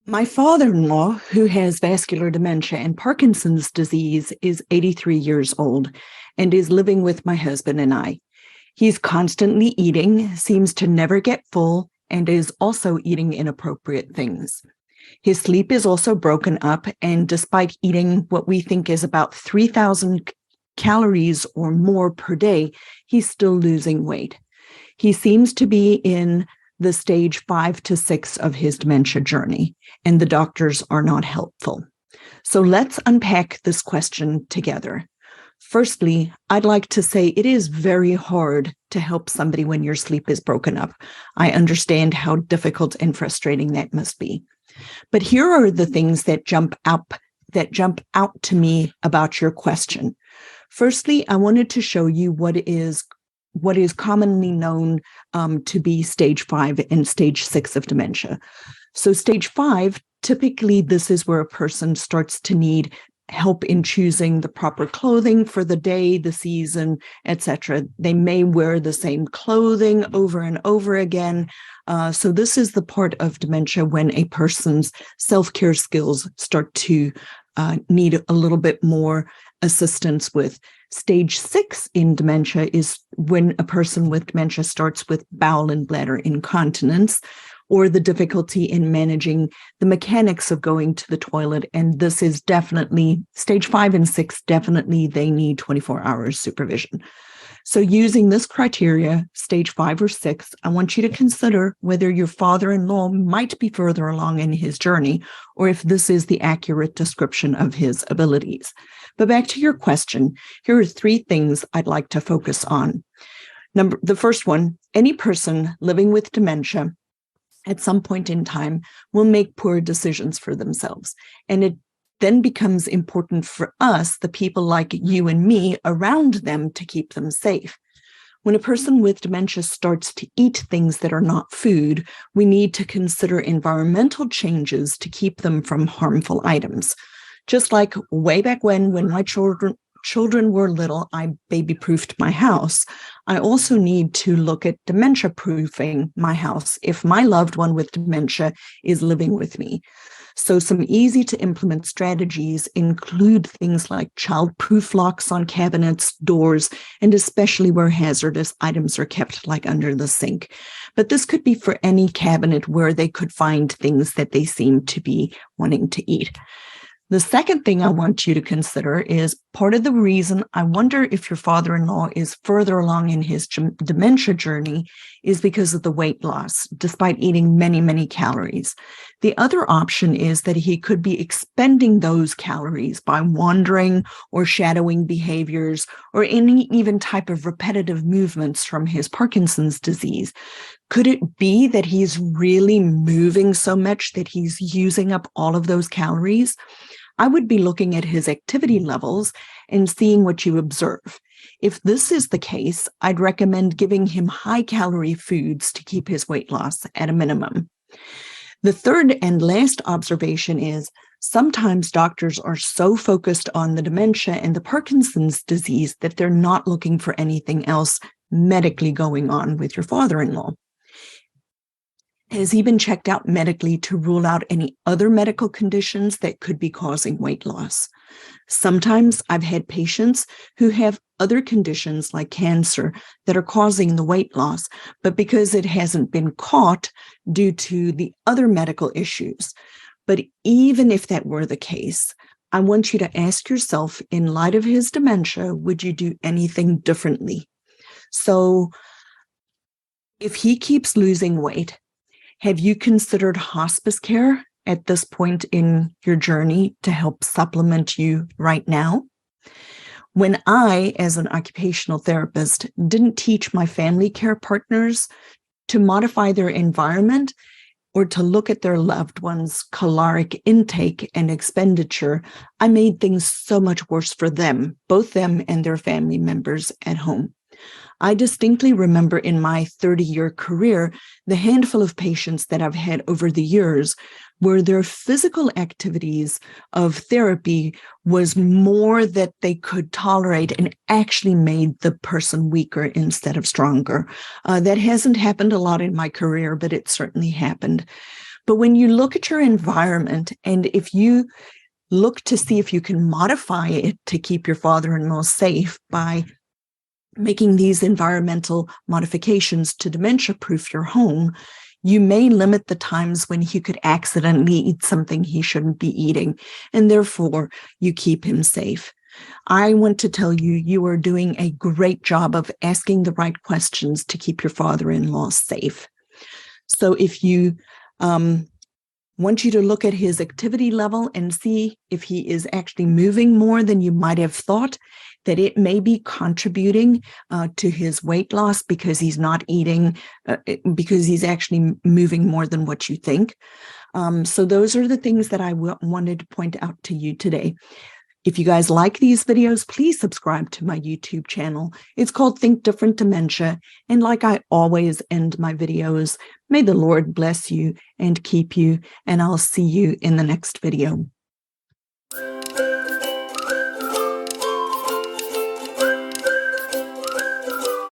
My father-in-law, who has vascular dementia and Parkinson's disease, is 83 years old and is living with my husband and I. He's constantly eating, seems to never get full, and is also eating inappropriate things. His sleep is also broken up, and despite eating what we think is about 3,000 calories or more per day, he's still losing weight. He seems to be in the stage 5 to 6 of his dementia journey, and the doctors are not helpful. So let's unpack this question together. Firstly, I'd like to say it is very hard to help somebody when your sleep is broken up. I understand how difficult and frustrating that must be. But here are the things that jump out to me about your question. Firstly, I wanted to show you what is commonly known to be stage 5 and stage 6 of dementia. So stage 5, typically this is where a person starts to need help in choosing the proper clothing for the day, the season, etc. They may wear the same clothing over and over again. So this is the part of dementia when a person's self-care skills start to need a little bit more assistance with. Stage 6 in dementia is when a person with dementia starts with bowel and bladder incontinence, or the difficulty in managing the mechanics of going to the toilet. And this is definitely stage 5 and 6, definitely they need 24 hours supervision. So using this criteria, stage 5 or 6, I want you to consider whether your father-in-law might be further along in his journey, or if this is the accurate description of his abilities. But back to your question, here are 3 things I'd like to focus on. The first one, any person living with dementia at some point in time will make poor decisions for themselves. And it then becomes important for us, the people like you and me around them, to keep them safe. When a person with dementia starts to eat things that are not food, we need to consider environmental changes to keep them from harmful items. Just like way back when my children were little, I baby-proofed my house. I also need to look at dementia-proofing my house if my loved one with dementia is living with me. So some easy to implement strategies include things like child-proof locks on cabinets, doors, and especially where hazardous items are kept, like under the sink. But this could be for any cabinet where they could find things that they seem to be wanting to eat. The second thing I want you to consider is part of the reason I wonder if your father-in-law is further along in his dementia journey is because of the weight loss, despite eating many, many calories. The other option is that he could be expending those calories by wandering or shadowing behaviors or any even type of repetitive movements from his Parkinson's disease. Could it be that he's really moving so much that he's using up all of those calories? I would be looking at his activity levels and seeing what you observe. If this is the case, I'd recommend giving him high-calorie foods to keep his weight loss at a minimum. The third and last observation is sometimes doctors are so focused on the dementia and the Parkinson's disease that they're not looking for anything else medically going on with your father-in-law. Has he been checked out medically to rule out any other medical conditions that could be causing weight loss? Sometimes I've had patients who have other conditions like cancer that are causing the weight loss, but because it hasn't been caught due to the other medical issues. But even if that were the case, I want you to ask yourself, in light of his dementia, would you do anything differently? So if he keeps losing weight, have you considered hospice care at this point in your journey to help supplement you right now? When I, as an occupational therapist, didn't teach my family care partners to modify their environment or to look at their loved ones' caloric intake and expenditure, I made things so much worse for them, both them and their family members at home. I distinctly remember in my 30-year career, the handful of patients that I've had over the years where their physical activities of therapy was more that they could tolerate and actually made the person weaker instead of stronger. That hasn't happened a lot in my career, but it certainly happened. But when you look at your environment, and if you look to see if you can modify it to keep your father-in-law safe by making these environmental modifications to dementia-proof your home, you may limit the times when he could accidentally eat something he shouldn't be eating, and therefore you keep him safe. I want to tell you, you are doing a great job of asking the right questions to keep your father-in-law safe. So if you want you to look at his activity level and see if he is actually moving more than you might have thought, that it may be contributing to his weight loss because he's not eating, because he's actually moving more than what you think. So those are the things that I wanted to point out to you today. If you guys like these videos, please subscribe to my YouTube channel. It's called Think Different Dementia. And like I always end my videos, may the Lord bless you and keep you, and I'll see you in the next video.